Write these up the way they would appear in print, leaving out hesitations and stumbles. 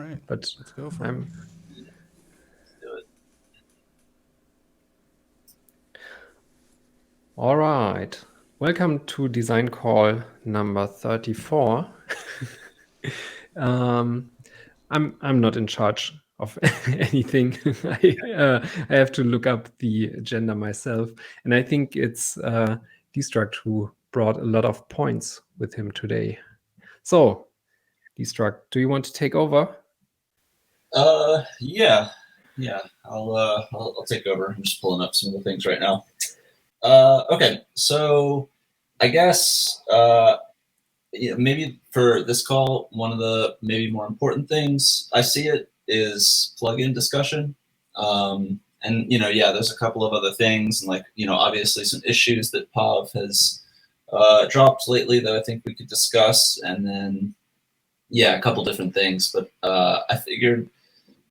right, but let's go for it. Let's do it. All right. Welcome to design call number 34. I'm not in charge of anything. I have to look up the agenda myself, and I think it's Dstrukt who brought a lot of points with him today. So, Dstrukt, do you want to take over? Yeah. I'll take over. I'm just pulling up some of the things right now. Okay, so I guess maybe for this call, one of the maybe more important things I see it is plugin discussion. And there's a couple of other things, and obviously some issues that Pav has dropped lately that I think we could discuss, and then a couple different things. But I figured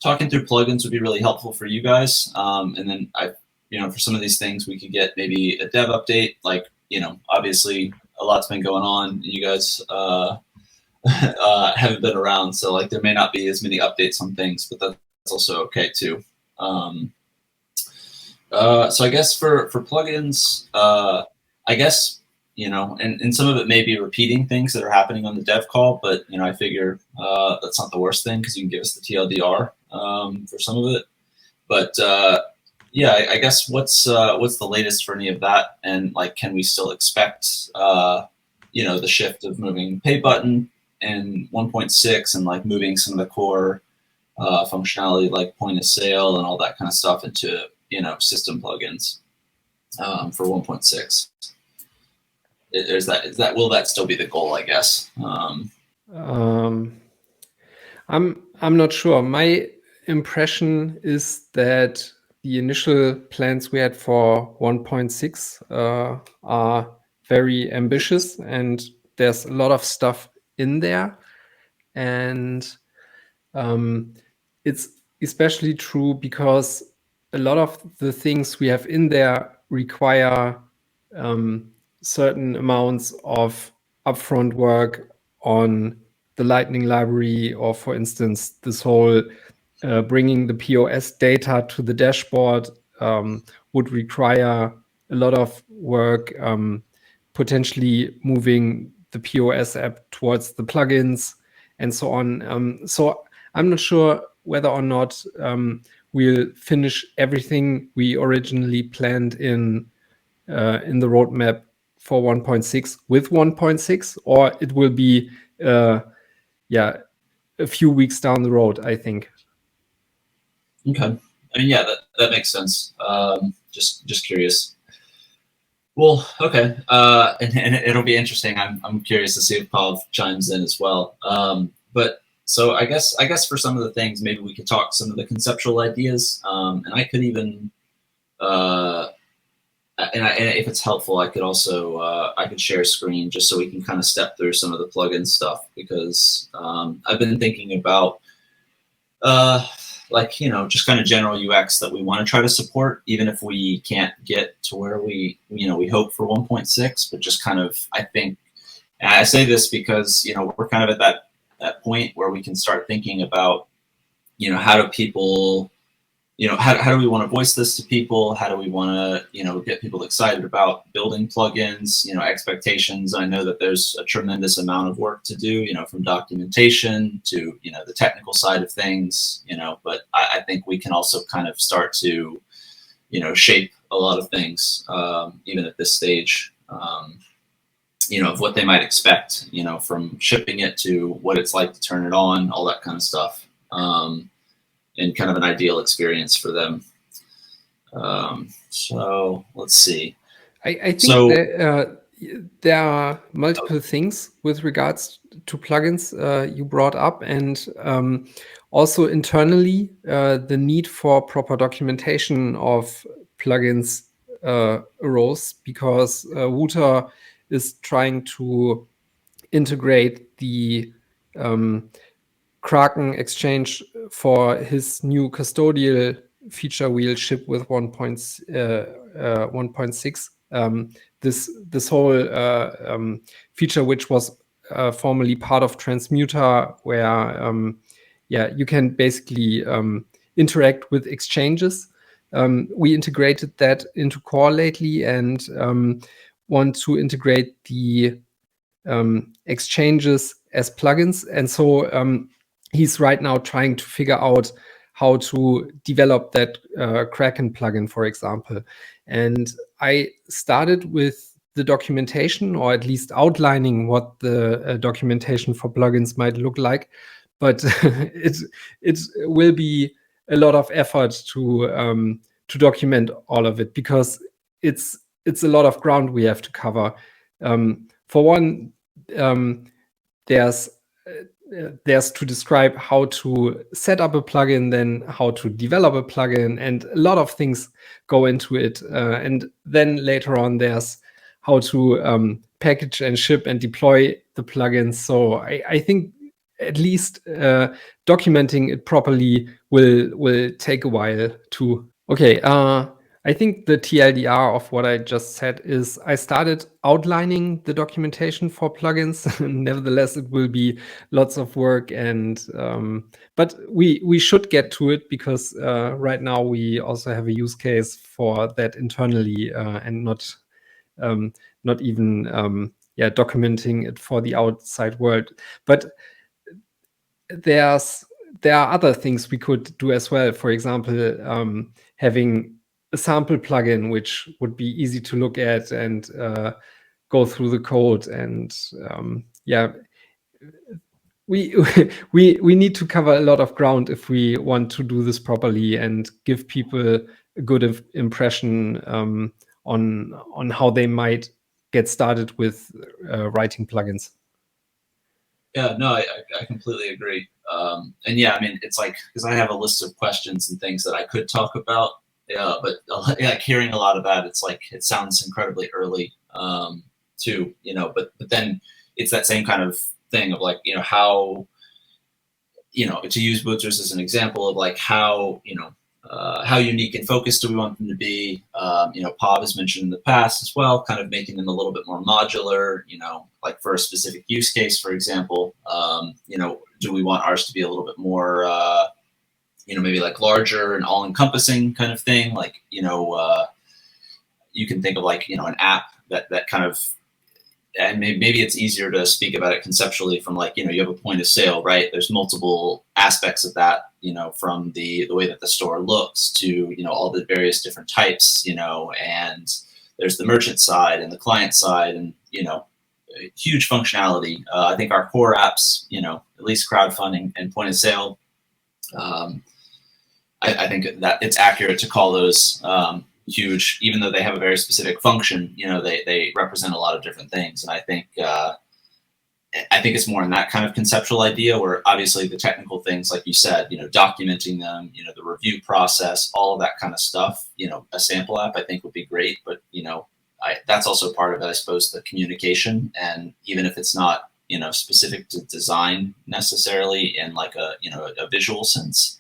talking through plugins would be really helpful for you guys. And then for some of these things, we could get maybe a dev update. Obviously a lot's been going on. You guys haven't been around, so there may not be as many updates on things, but that's also okay too. So I guess for plugins, I guess, and some of it may be repeating things that are happening on the dev call, but I figure that's not the worst thing because you can give us the TLDR for some of it. But I guess what's the latest for any of that, and can we still expect the shift of moving pay button in 1.6 and moving some of the core functionality like point of sale and all that kind of stuff into system plugins for 1.6? Will that still be the goal, I guess? I'm not sure. My impression is that the initial plans we had for 1.6 are very ambitious, and there's a lot of stuff in there. And it's especially true because a lot of the things we have in there require certain amounts of upfront work on the Lightning library, or for instance, this whole bringing the POS data to the dashboard would require a lot of work, potentially moving the POS app towards the plugins and so on. So I'm not sure whether or not we'll finish everything we originally planned in the roadmap for 1.6 with 1.6, or it will be a few weeks down the road, I think. Okay. I mean, that makes sense. Just curious. Well, okay. And it'll be interesting. I'm curious to see if Pav chimes in as well. But so I guess for some of the things, maybe we could talk some of the conceptual ideas. And I could even, and if it's helpful, I could also I could share screen just so we can kind of step through some of the plugin stuff, because I've been thinking about just kind of general UX that we want to try to support, even if we can't get to where we hope for 1.6, but just kind of, I think, and I say this because, we're kind of at that point where we can start thinking about, how do people, how do we want to voice this to people? How do we want to, get people excited about building plugins, expectations? I know that there's a tremendous amount of work to do, from documentation to, the technical side of things, but I think we can also kind of start to, shape a lot of things, even at this stage, of what they might expect, from shipping it to what it's like to turn it on, all that kind of stuff. And kind of an ideal experience for them. So let's see. I think there are multiple things with regards to plugins you brought up, and also internally the need for proper documentation of plugins arose, because Wouter is trying to integrate the Kraken exchange for his new custodial feature we'll ship with 1.6. This whole feature, which was formerly part of Transmuter, where yeah, you can basically interact with exchanges. We integrated that into core lately and want to integrate the exchanges as plugins. And so he's right now trying to figure out how to develop that Kraken plugin, for example. And I started with the documentation, or at least outlining what the documentation for plugins might look like. But it will be a lot of effort to document all of it, because it's a lot of ground we have to cover. For one, there's to describe how to set up a plugin, then how to develop a plugin, and a lot of things go into it. And then later on, there's how to package and ship and deploy the plugins. So I think at least documenting it properly will take a while too. Okay. I think the TLDR of what I just said is I started outlining the documentation for plugins. Nevertheless, it will be lots of work, and but we should get to it, because right now we also have a use case for that internally, and not even documenting it for the outside world. But there are other things we could do as well. For example, having a sample plugin, which would be easy to look at and go through the code. And we we need to cover a lot of ground if we want to do this properly and give people a good impression on how they might get started with writing plugins. Yeah, no, I completely agree. And yeah, I mean, it's like, because I have a list of questions and things that I could talk about. Yeah, but like hearing a lot of that, it's like, it sounds incredibly early too, you know, but then it's that same kind of thing of like, you know, how, you know, to use booters as an example of like how, you know, how unique and focused do we want them to be? You know, Pav has mentioned in the past as well, kind of making them a little bit more modular, you know, like for a specific use case, for example. You know, do we want ours to be a little bit more, you know, maybe like larger and all-encompassing kind of thing? Like, you know, you can think of like, you know, an app that kind of, and maybe it's easier to speak about it conceptually from like, you know, you have a point of sale, right? There's multiple aspects of that, you know, from the way that the store looks to, you know, all the various different types, you know, and there's the merchant side and the client side, and, you know, huge functionality. I think our core apps, you know, at least crowdfunding and point of sale, I think that it's accurate to call those huge, even though they have a very specific function. You know, they represent a lot of different things, and I think it's more in that kind of conceptual idea, where obviously the technical things, like you said, you know, documenting them, you know, the review process, all of that kind of stuff. You know, a sample app I think would be great, but you know, that's also part of it, I suppose, the communication. And even if it's not, you know, specific to design necessarily in like a, you know, a visual sense.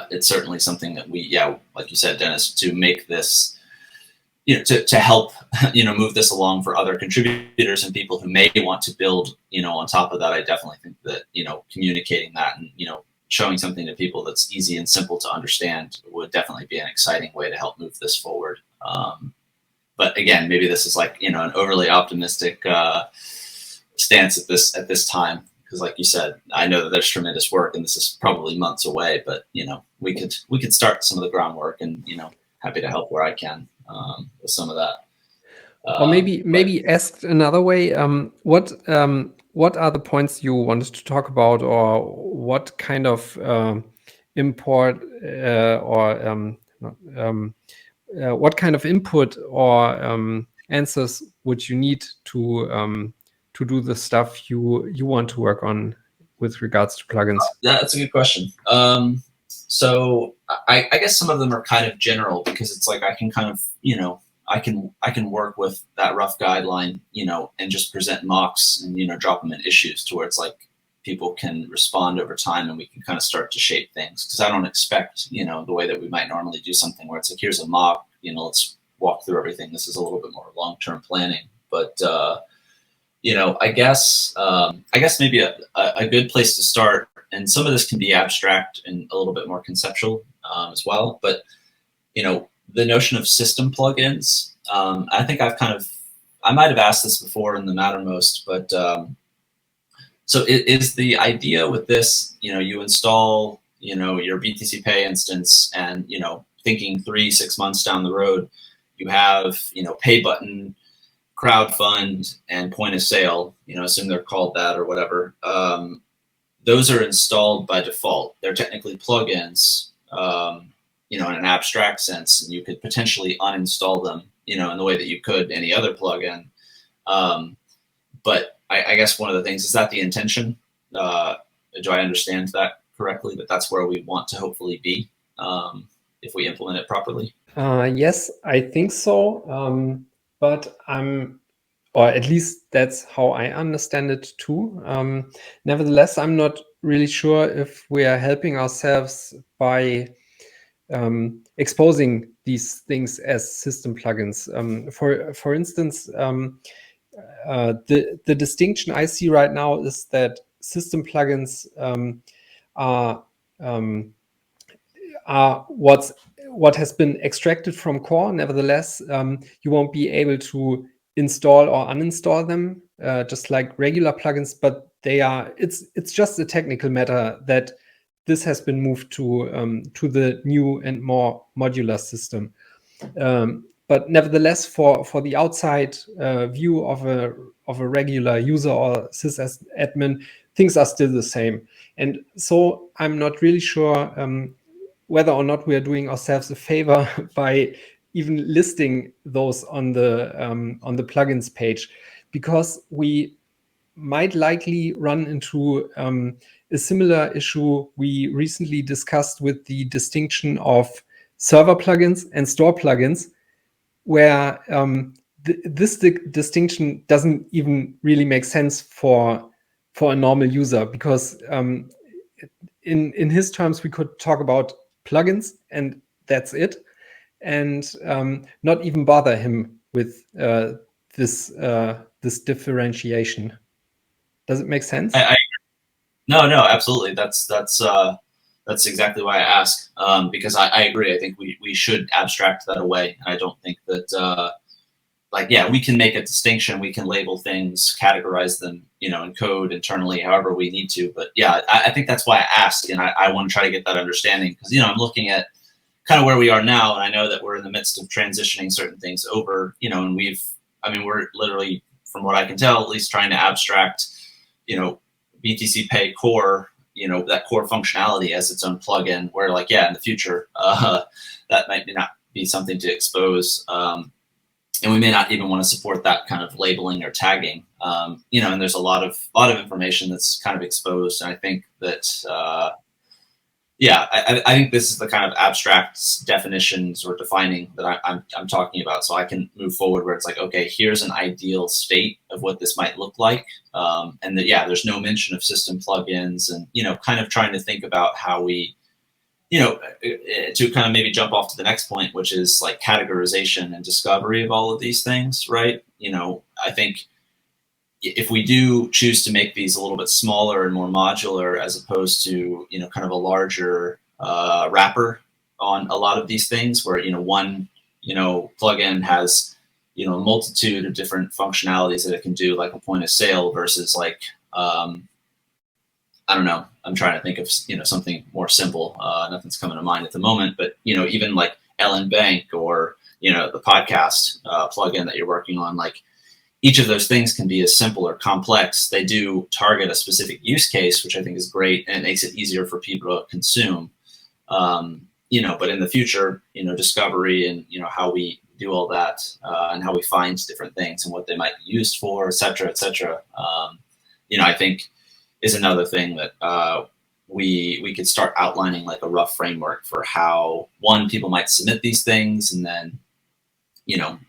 It's certainly something that we, yeah, like you said, Dennis, to make this, you know, to help, you know, move this along for other contributors and people who may want to build, you know, on top of that. I definitely think that, you know, communicating that and, you know, showing something to people that's easy and simple to understand would definitely be an exciting way to help move this forward. But again, maybe this is like, you know, an overly optimistic stance at this time. Because like you said, I know that there's tremendous work and this is probably months away, but, you know, we could start some of the groundwork, and, you know, happy to help where I can with some of that. Or maybe asked another way, what are the points you wanted to talk about, or what kind of import or what kind of input or answers would you need to do the stuff you want to work on with regards to plugins? Yeah, that's a good question. So I guess some of them are kind of general, because it's like I can kind of, you know, I can work with that rough guideline, you know, and just present mocks and, you know, drop them in issues to where it's like people can respond over time and we can kind of start to shape things. Because I don't expect, you know, the way that we might normally do something where it's like, here's a mock, you know, let's walk through everything. This is a little bit more long-term planning. But I guess maybe a good place to start, and some of this can be abstract and a little bit more conceptual as well. But the notion of system plugins, I think I might have asked this before in the Mattermost, but so it is the idea with this, you install, your BTC Pay instance, and thinking 3-6 months down the road, you have pay button, crowdfund, and point of sale, assume they're called that or whatever. Those are installed by default. They're technically plugins, in an abstract sense, and you could potentially uninstall them, in the way that you could any other plugin. But I guess one of the things, is that the intention? Do I understand that correctly? That that's where we want to hopefully be if we implement it properly? Yes, I think so. But or at least that's how I understand it too. Nevertheless, I'm not really sure if we are helping ourselves by exposing these things as system plugins. For instance, the distinction I see right now is that system plugins are what has been extracted from core. Nevertheless, you won't be able to install or uninstall them just like regular plugins, but it's just a technical matter that this has been moved to the new and more modular system. But nevertheless, for the outside view of a regular user or sysadmin, things are still the same. And so I'm not really sure whether or not we are doing ourselves a favor by even listing those on the plugins page, because we might likely run into a similar issue we recently discussed with the distinction of server plugins and store plugins, where this distinction doesn't even really make sense for a normal user, because in his terms we could talk about plugins and that's it, and not even bother him with this differentiation. Does it make sense? No, absolutely. That's exactly why I ask, because I agree. I think we should abstract that away. I don't think that we can make a distinction. We can label things, categorize them, in code internally, however we need to. But yeah, I think that's why I ask, and I want to try to get that understanding, because I'm looking at kind of where we are now, and I know that we're in the midst of transitioning certain things over, and we're literally, from what I can tell, at least trying to abstract, BTC Pay core, that core functionality as its own plugin, where in the future, that might not be something to expose. And we may not even want to support that kind of labeling or tagging, and there's a lot of information that's kind of exposed. And I think that, I think this is the kind of abstract definitions or defining that I'm talking about. So I can move forward where it's like, okay, here's an ideal state of what this might look like. And that, there's no mention of system plugins, and, kind of trying to think about how we, to kind of maybe jump off to the next point, which is like categorization and discovery of all of these things, right? I think if we do choose to make these a little bit smaller and more modular, as opposed to, kind of a larger wrapper on a lot of these things, where, one, plugin has, a multitude of different functionalities that it can do, like a point of sale, versus I don't know. I'm trying to think of, something more simple. Nothing's coming to mind at the moment, but, even like LN Bank or, the podcast plugin that you're working on, like each of those things can be as simple or complex. They do target a specific use case, which I think is great, and it makes it easier for people to consume. But in the future, discovery and, how we do all that and how we find different things and what they might be used for, et cetera, et cetera. I think is another thing that we could start outlining like a rough framework for how, one, people might submit these things, and then,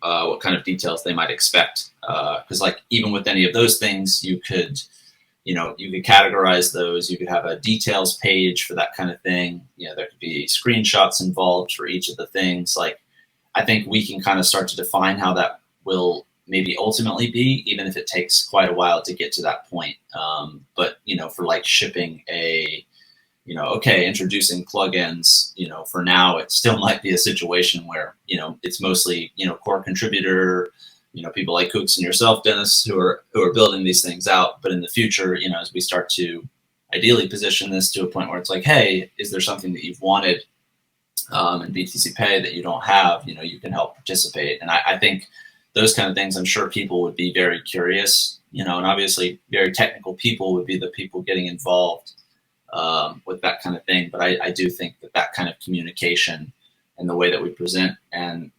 what kind of details they might expect. Because even with any of those things, you could categorize those. You could have a details page for that kind of thing. There could be screenshots involved for each of the things. I think we can kind of start to define how that will maybe ultimately be, even if it takes quite a while to get to that point. But, you know, for like shipping a, you know, okay, introducing plugins, you know, for now, it still might be a situation where, you know, it's mostly, you know, core contributor, you know, people like Cooks and yourself, Dennis, who are building these things out. But in the future, you know, as we start to ideally position this to a point where it's like, hey, is there something that you've wanted in BTC Pay that you don't have, you know, you can help participate. And I think those kind of things, I'm sure people would be very curious, you know, and obviously very technical people would be the people getting involved with that kind of thing. But I do think that kind of communication and the way that we present and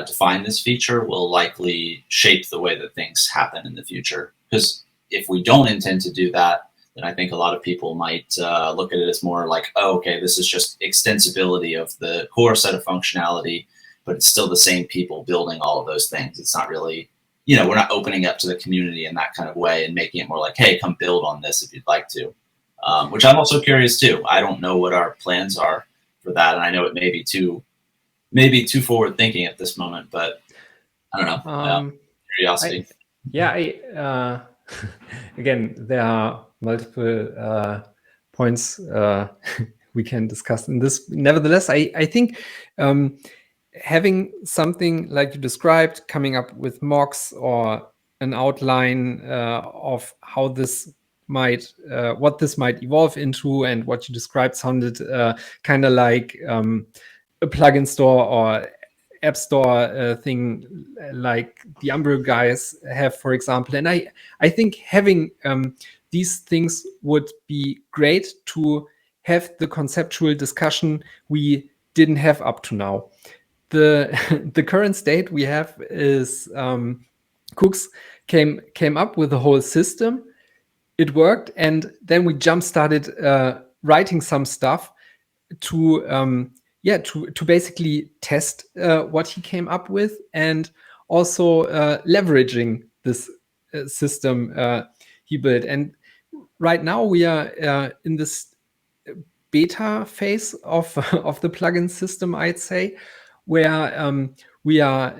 define this feature will likely shape the way that things happen in the future. Because if we don't intend to do that, then I think a lot of people might look at it as more like, oh, okay, this is just extensibility of the core set of functionality, but it's still the same people building all of those things. It's not really, you know, we're not opening up to the community in that kind of way and making it more like, hey, come build on this if you'd like to, which I'm also curious too. I don't know what our plans are for that. And I know it may be too forward thinking at this moment, but I don't know. Curiosity. Again, there are multiple points we can discuss in this. Nevertheless, I think having something like you described, coming up with mocks or an outline of how this might, what this might evolve into, and what you described sounded kind of like a plugin store or app store thing like the Umbrel guys have, for example. And I think having these things would be great to have the conceptual discussion we didn't have up to now. The current state we have is Cooks came up with the whole system. It worked, and then we jump started writing some stuff to basically test what he came up with, and also leveraging this system he built. And right now we are in this beta phase of the plugin system, I'd say, where we are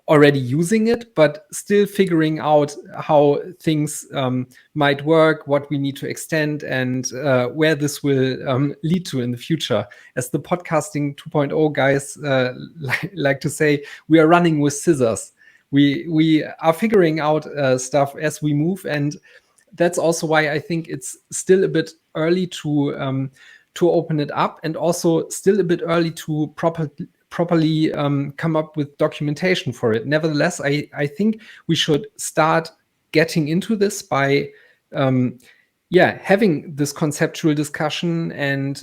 already using it, but still figuring out how things might work, what we need to extend, and where this will lead to in the future. As the podcasting 2.0 guys like to say, we are running with scissors. We are figuring out stuff as we move, and that's also why I think it's still a bit early to open it up, and also still a bit early to properly come up with documentation for it. Nevertheless, I think we should start getting into this by having this conceptual discussion and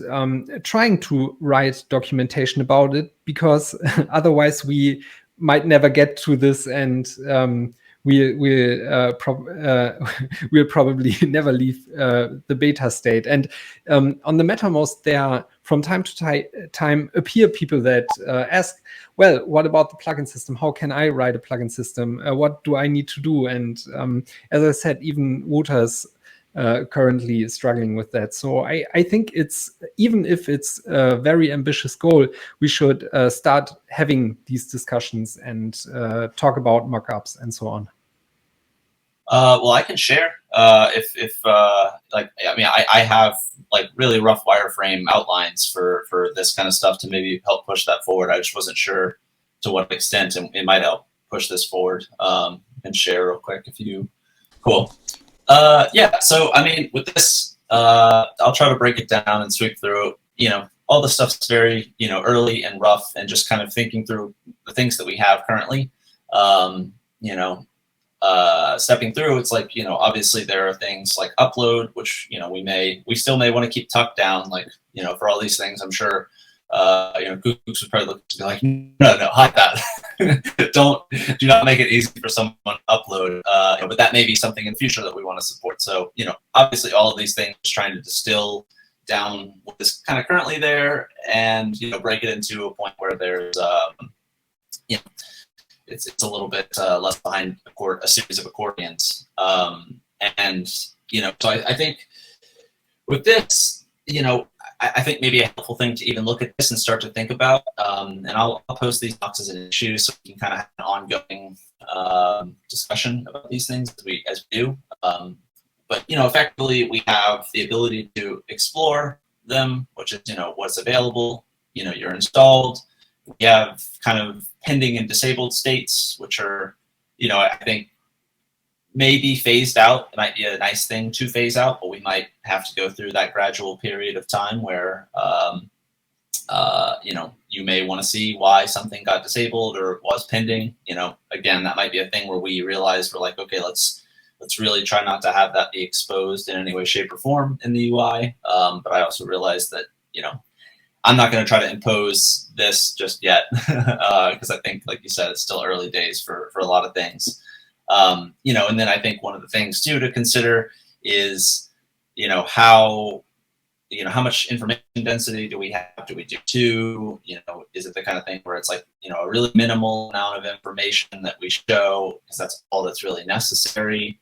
trying to write documentation about it, because otherwise we might never get to this, and we'll probably never leave the beta state. And on the Mattermost, there from time to time appear people that ask, well, what about the plugin system? How can I write a plugin system? What do I need to do? And as I said, even Wota's currently struggling with that. So I think it's, even if it's a very ambitious goal, we should start having these discussions and talk about mockups and so on. Well, I can share if like, I mean, I have like really rough wireframe outlines for this kind of stuff to maybe help push that forward. I just wasn't sure to what extent it might help push this forward. And share real quick if you, cool. Yeah, so I mean, with this, I'll try to break it down and sweep through it. You know, all the stuff's very, you know, early and rough, and just kind of thinking through the things that we have currently. You know, stepping through, it's like, you know, obviously there are things like upload, which, you know, we still may want to keep tucked down, like, you know, for all these things. I'm sure, you know, Gooks would probably look to be like, no, hide that. Do not make it easy for someone to upload. You know, but that may be something in the future that we want to support. So, you know, obviously all of these things, trying to distill down what is kind of currently there, and, you know, break it into a point where there's, you know, it's a little bit less behind a series of accordions. And, you know, so I think with this, you know, I think maybe a helpful thing to even look at this and start to think about, and I'll post these docs as an issue so we can kind of have an ongoing discussion about these things as we do. But effectively, we have the ability to explore them, which is what's available. You're installed. We have kind of pending and disabled states, which are I think maybe phased out. It might be a nice thing to phase out, but we might have to go through that gradual period of time where you may want to see why something got disabled or was pending. Again, that might be a thing where we realize we're like, okay, let's really try not to have that be exposed in any way, shape, or form in the UI. But I also realize that I'm not going to try to impose this just yet because I think, like you said, it's still early days for a lot of things. And then I think one of the things too to consider is, how much information density do we have? Do we do two? Is it the kind of thing where it's like, a really minimal amount of information that we show because that's all that's really necessary?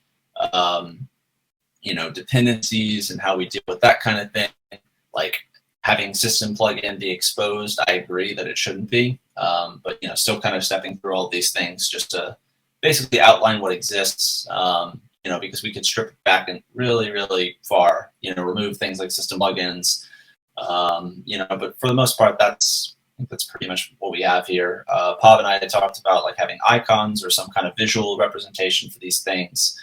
Dependencies and how we deal with that kind of thing, like having system plugin be exposed. I agree that it shouldn't be, but still kind of stepping through all these things just to basically outline what exists, because we can strip it back and really, really far, remove things like system plugins, but for the most part, I think that's pretty much what we have here. Pav and I had talked about like having icons or some kind of visual representation for these things,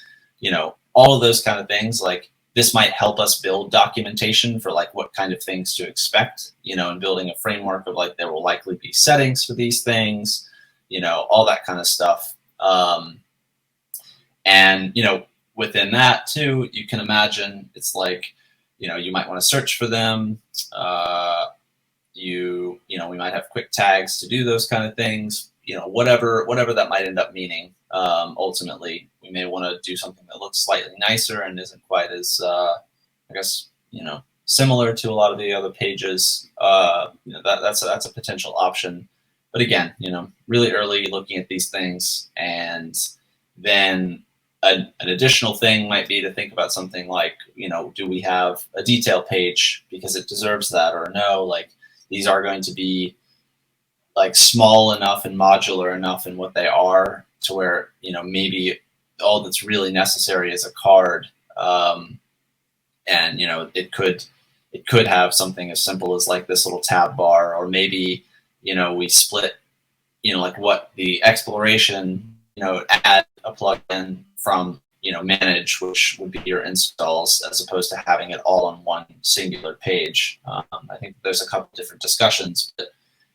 all of those kind of things. Like this might help us build documentation for like what kind of things to expect, and building a framework of like there will likely be settings for these things, all that kind of stuff. And within that too, you can imagine it's like, you might want to search for them. We might have quick tags to do those kind of things, whatever that might end up meaning. Ultimately, we may want to do something that looks slightly nicer and isn't quite as, similar to a lot of the other pages. That's a potential option. But again, really early looking at these things. And then an additional thing might be to think about something like, do we have a detail page because it deserves that, or no, like these are going to be like small enough and modular enough in what they are to where, maybe all that's really necessary is a card. And, it could have something as simple as like this little tab bar, or maybe, we split, like what the exploration, add a plugin from, manage, which would be your installs, as opposed to having it all on one singular page. I think there's a couple different discussions, but,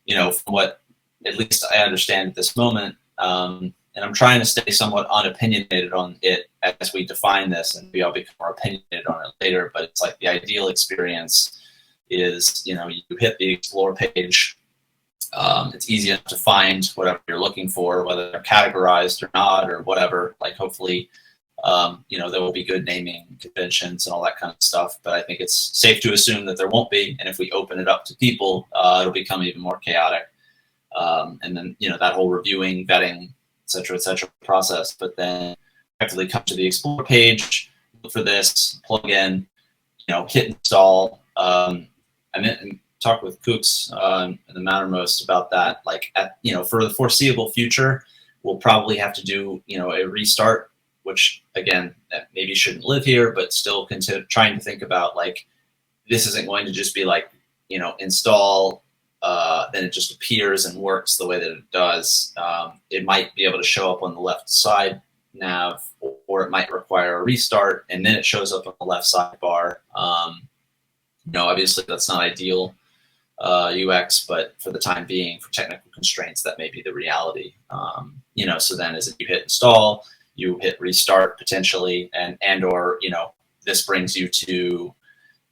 from what at least I understand at this moment, and I'm trying to stay somewhat unopinionated on it as we define this, and maybe I'll become more opinionated on it later, but it's like the ideal experience is, you hit the explore page. It's easy enough to find whatever you're looking for, whether they're categorized or not, or whatever. Like hopefully, there will be good naming conventions and all that kind of stuff. But I think it's safe to assume that there won't be. And if we open it up to people, it'll become even more chaotic. And then, that whole reviewing, vetting, et cetera, process. But then effectively come to the explore page, look for this, plug in, hit install. And talk with Kooks in the Mattermost about that. Like, for the foreseeable future, we'll probably have to do, a restart, which again, that maybe shouldn't live here, but still trying to think about like, this isn't going to just be like, install, then it just appears and works the way that it does. It might be able to show up on the left side nav, or it might require a restart, and then it shows up on the left sidebar. Obviously that's not ideal UX, but for the time being, for technical constraints, that may be the reality. So then as you hit install, you hit restart potentially, and or this brings you to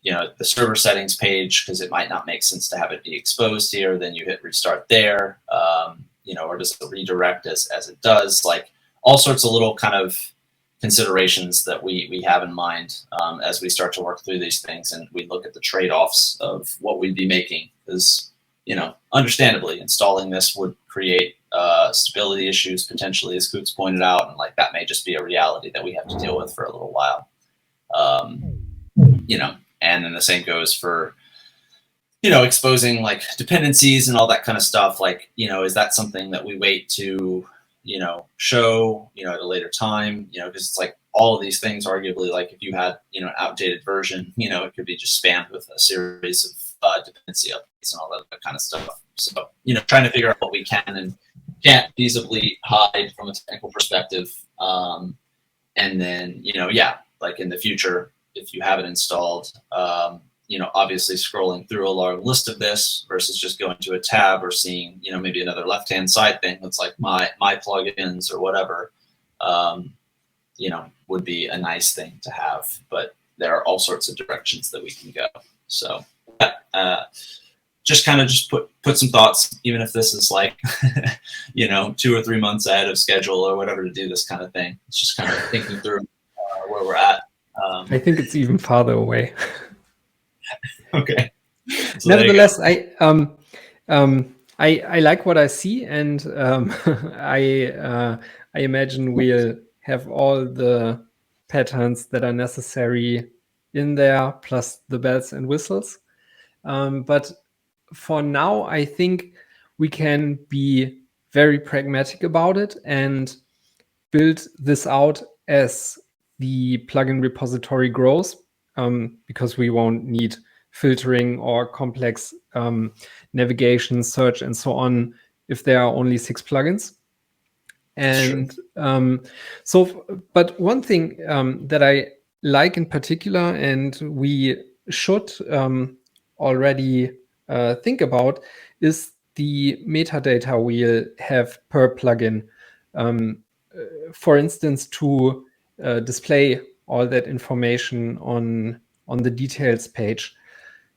the server settings page, because it might not make sense to have it be exposed here. Then you hit restart there, or does it redirect as it does? Like all sorts of little kind of considerations that we have in mind as we start to work through these things, and we look at the trade-offs of what we'd be making. Because understandably, installing this would create stability issues potentially, as Kooks pointed out, and like that may just be a reality that we have to deal with for a little while. And then the same goes for exposing like dependencies and all that kind of stuff. Like, is that something that we wait to, show, at a later time, because it's like all of these things, arguably, like if you had, an outdated version, it could be just spammed with a series of dependency updates and all that kind of stuff. So, trying to figure out what we can and can't feasibly hide from a technical perspective. And then, like in the future, if you have it installed, obviously scrolling through a long list of this versus just going to a tab or seeing, maybe another left-hand side thing that's like my plugins or whatever, would be a nice thing to have. But there are all sorts of directions that we can go. So just kind of put some thoughts, even if this is like, 2 or 3 months ahead of schedule or whatever to do this kind of thing. It's just kind of thinking through where we're at. I think it's even farther away. Okay. So nevertheless, I like what I see, and I imagine we'll have all the patterns that are necessary in there, plus the bells and whistles. But for now, I think we can be very pragmatic about it and build this out as the plugin repository grows, because we won't need filtering or complex navigation, search, and so on if there are only 6 plugins. And but one thing that I like in particular, and we should already think about, is the metadata we'll have per plugin. For instance, to display all that information on the details page.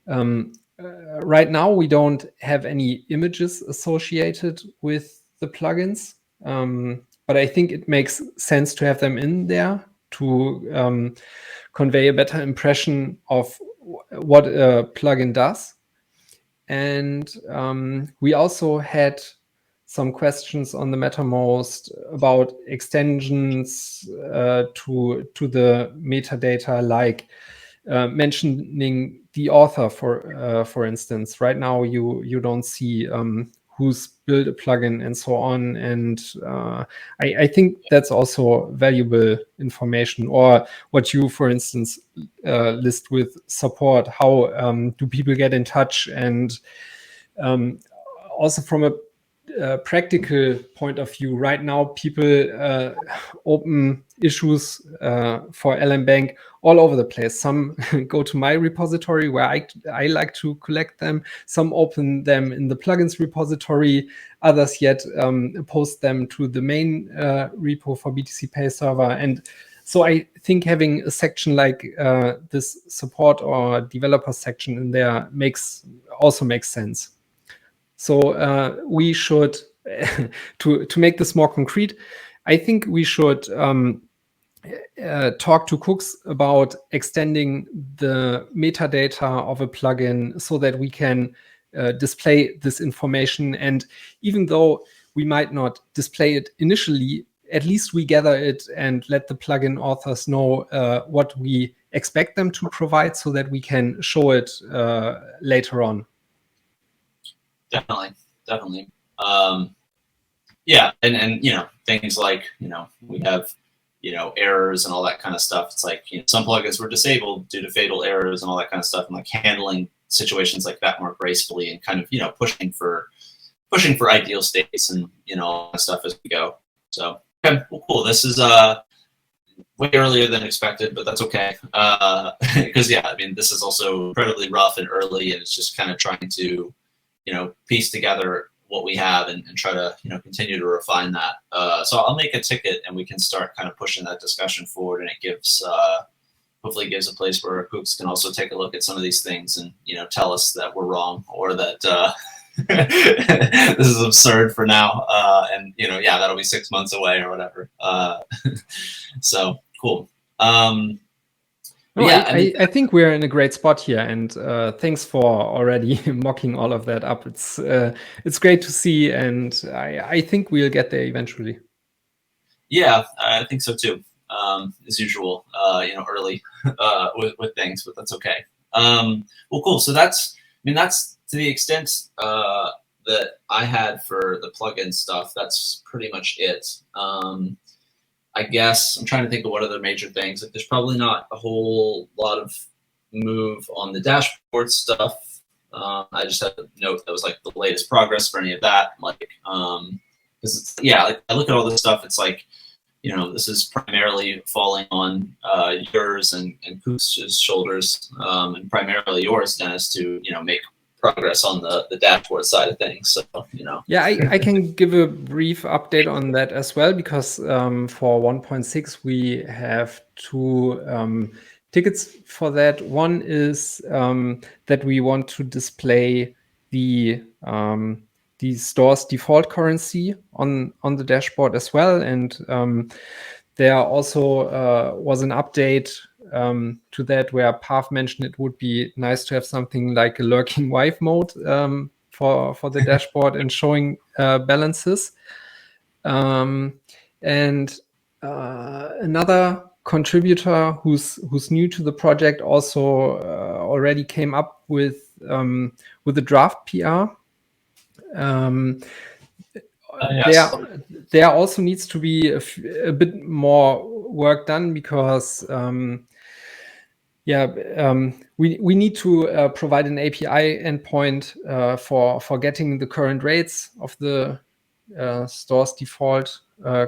Right now, we don't have any images associated with the plugins, but I think it makes sense to have them in there to convey a better impression of what a plugin does. And we also had some questions on the Mattermost about extensions to the metadata, like mentioning the author, for instance. Right now, you don't see who's built a plugin and so on. And I think that's also valuable information. Or what you, for instance, list with support. How do people get in touch? And also from a practical point of view, right now people open issues for LM Bank all over the place. Some go to my repository where I like to collect them. Some open them in the plugins repository. Others yet post them to the main repo for BTCPay Server. And so I think having a section like this support or developer section in there also makes sense. So we should, to make this more concrete, I think we should talk to cooks about extending the metadata of a plugin so that we can display this information. And even though we might not display it initially, at least we gather it and let the plugin authors know what we expect them to provide so that we can show it later on. Definitely. Yeah, and things like we have errors and all that kind of stuff. It's like some plugins were disabled due to fatal errors and all that kind of stuff, and like handling situations like that more gracefully and kind of pushing for ideal states and all that stuff as we go. So okay, well, cool. This is way earlier than expected, but that's okay because I mean this is also incredibly rough and early, and it's just kind of trying to piece together what we have and try to continue to refine that. So I'll make a ticket and we can start kind of pushing that discussion forward, and it gives hopefully gives a place where cooks can also take a look at some of these things and tell us that we're wrong or that this is absurd for now, and that'll be 6 months away or whatever. So cool. I think we're in a great spot here, and thanks for already mocking all of that up. It's great to see, and I think we'll get there eventually. Yeah, I think so too. As usual, early with things, but that's okay. Well, cool. So that's mean, that's to the extent that I had for the plugin stuff. That's pretty much it. I guess I'm trying to think of what other major things. Like, there's probably not a whole lot of move on the dashboard stuff. I just had to note that was like the latest progress for any of that. Like, because like I look at all this stuff, it's like, this is primarily falling on yours and Koos's shoulders, and primarily yours, Dennis, to make progress on the dashboard side of things. So Yeah, I can give a brief update on that as well, because for 1.6 we have two tickets for that. One is that we want to display the store's default currency on the dashboard as well, and there also was an update to that where Pav mentioned it would be nice to have something like a lurking wife mode for the dashboard and showing balances. And another contributor who's new to the project also already came up with a draft PR. yes. There also needs to be a bit more work done, because we need to provide an API endpoint for getting the current rates of the store's default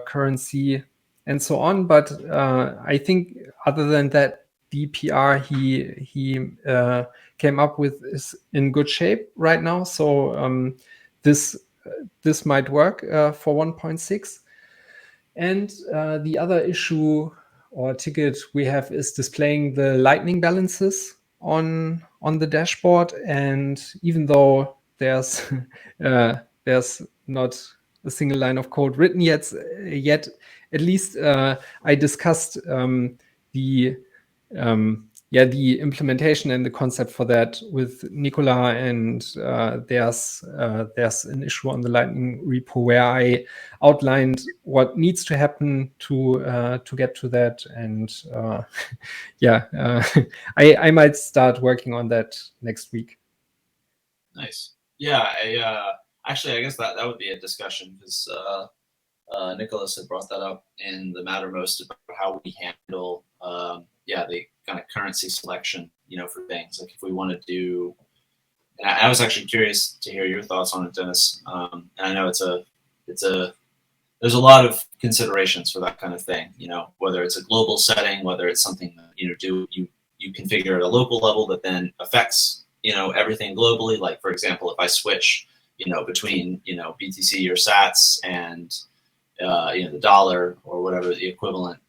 currency and so on. But I think other than that, the PR he came up with is in good shape right now. So this might work for 1.6. And the other issue or ticket we have is displaying the Lightning balances on the dashboard. And even though there's not a single line of code written yet, at least I discussed the implementation and the concept for that with Nicola, and there's an issue on the Lightning repo where I outlined what needs to happen to get to that, and I might start working on that next week. Nice. Yeah, actually, I guess that would be a discussion, because Nicholas had brought that up in the Mattermost about how we handle the kind of currency selection, for things. Like, if we want to do, and I was actually curious to hear your thoughts on it, Dennis. And I know there's a lot of considerations for that kind of thing, whether it's a global setting, whether it's something that, you configure at a local level that then affects, everything globally. Like, for example, if I switch, between, BTC or Sats and the dollar or whatever the equivalent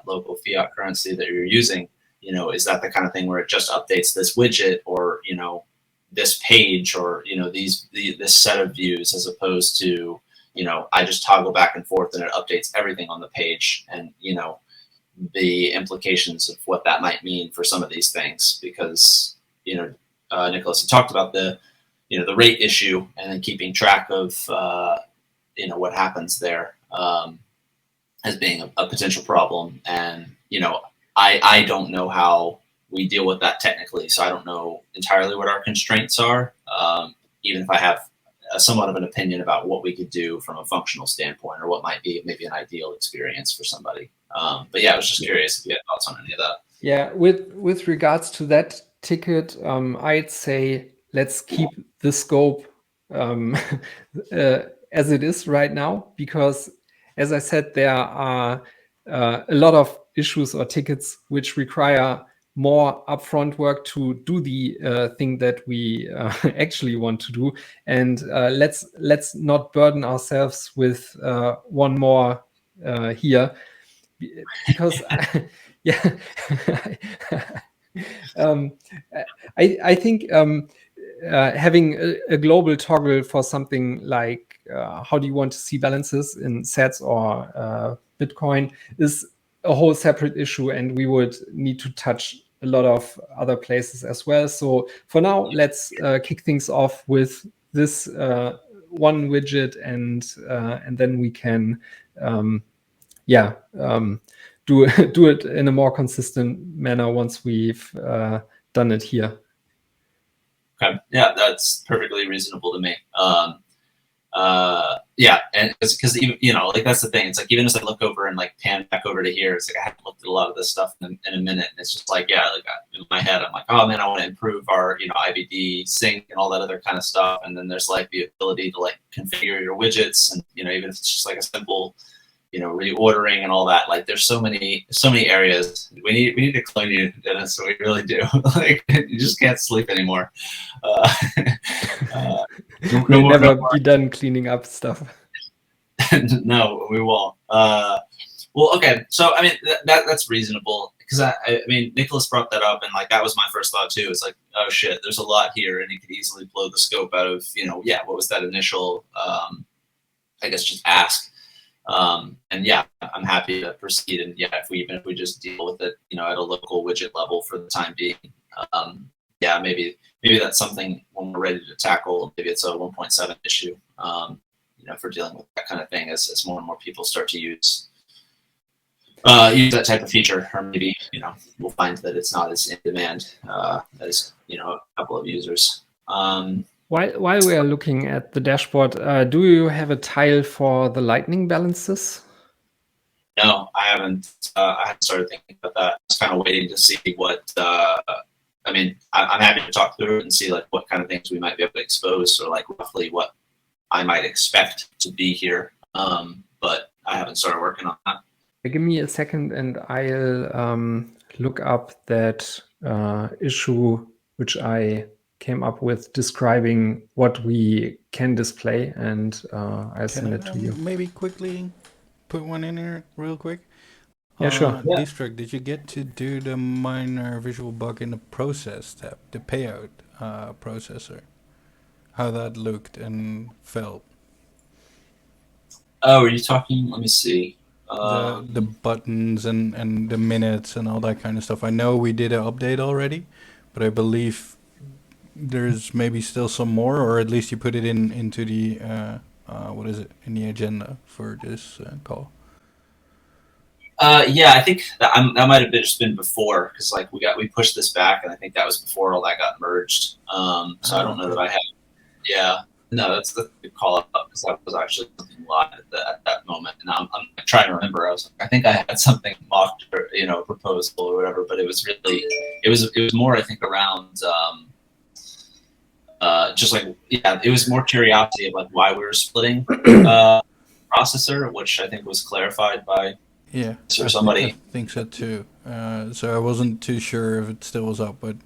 local fiat currency that you're using, is that the kind of thing where it just updates this widget, or this page, or this set of views, as opposed to I just toggle back and forth and it updates everything on the page, and the implications of what that might mean for some of these things, because Nicholas had talked about the rate issue, and then keeping track of what happens there as being a potential problem. And I don't know how we deal with that technically, so I don't know entirely what our constraints are, even if I have somewhat of an opinion about what we could do from a functional standpoint, or what might be maybe an ideal experience for somebody. But yeah, I was just curious if you had thoughts on any of that. Yeah, with regards to that ticket, I'd say let's keep the scope as it is right now, because, as I said, there are a lot of issues or tickets which require more upfront work to do the thing that we actually want to do, and let's not burden ourselves with one more here, because I think having a global toggle for something like how do you want to see balances in Sats or Bitcoin is a whole separate issue, and we would need to touch a lot of other places as well. So for now, let's kick things off with this one widget, and then we can do it in a more consistent manner once we've done it here. Okay. Yeah, that's perfectly reasonable to me. Yeah, and because even like that's the thing. It's like even as I look over and like pan back over to here, it's like I haven't looked at a lot of this stuff in a minute. And it's just like like in my head, I'm like, oh man, I want to improve our IBD sync and all that other kind of stuff. And then there's like the ability to like configure your widgets, and even if it's just like a simple reordering and all that. Like there's so many areas. We need to clone you, Dennis. So we really do. Like you just can't sleep anymore. We'll never be done cleaning up stuff. No, we won't. Well, okay. So I mean that's reasonable, because I mean Nicholas brought that up, and like that was my first thought too. It's like, oh shit, there's a lot here, and it could easily blow the scope out of what was that initial I guess just ask. And yeah, I'm happy to proceed. And yeah, if we just deal with it, at a local widget level for the time being, yeah, maybe that's something when we're ready to tackle. Maybe it's a 1.7 issue, for dealing with that kind of thing as more and more people start to use that type of feature, or maybe we'll find that it's not as in demand as a couple of users. While we are looking at the dashboard, do you have a tile for the lightning balances? No, I haven't. I haven't started thinking about that. I was kind of waiting to see what. I mean, I'm happy to talk through it and see like what kind of things we might be able to expose, or like roughly what I might expect to be here. But I haven't started working on that. Give me a second, and I'll look up that issue which I came up with describing what we can display, and I'll send it to you. Maybe quickly put one in here real quick. Yeah, sure. Yeah. Dstrukt, did you get to do the minor visual bug in the process tab, the payout processor? How that looked and felt? Oh, are you talking? Let me see. The buttons and the minutes and all that kind of stuff. I know we did an update already, but I believe there's maybe still some more, or at least you put it into the what is it, in the agenda for this call. Yeah, I think that might have just been before, because like we pushed this back, and I think that was before all that got merged. So I don't know that I have. Yeah, no, that's the good call up, because that was actually something live at that moment, and I'm trying to remember. I think I had something mocked, or proposal or whatever, but it was really it was more, I think, around just like, yeah, it was more curiosity of like why we were splitting processor, which I think was clarified by or somebody. I think so too. So I wasn't too sure if it still was up, but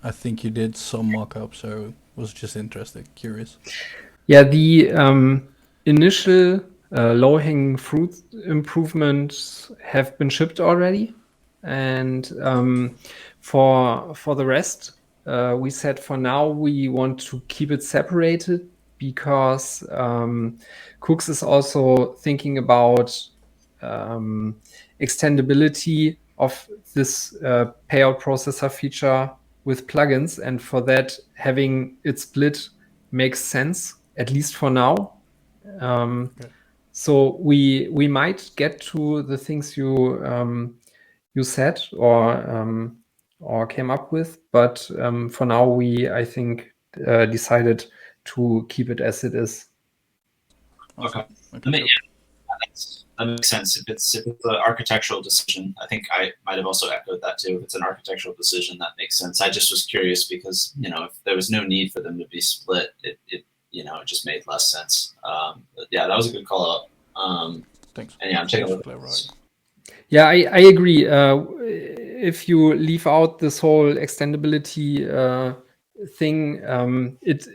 I think you did some mock-up, so it was just interested, curious. Yeah, the initial low-hanging fruit improvements have been shipped already, and for the rest, we said for now we want to keep it separated, because Cooks is also thinking about extendability of this payout processor feature with plugins, and for that, having it split makes sense, at least for now. Okay. So we might get to the things you said or came up with, but for now I think decided to keep it as it is. Okay. That makes sense. If it's an architectural decision, I think I might have also echoed that too. If it's an architectural decision, that makes sense. I just was curious because, if there was no need for them to be split, it just made less sense. But yeah, that was a good call out. Thanks. And yeah, I'm taking a look. Yeah, I agree. If you leave out this whole extendability thing, it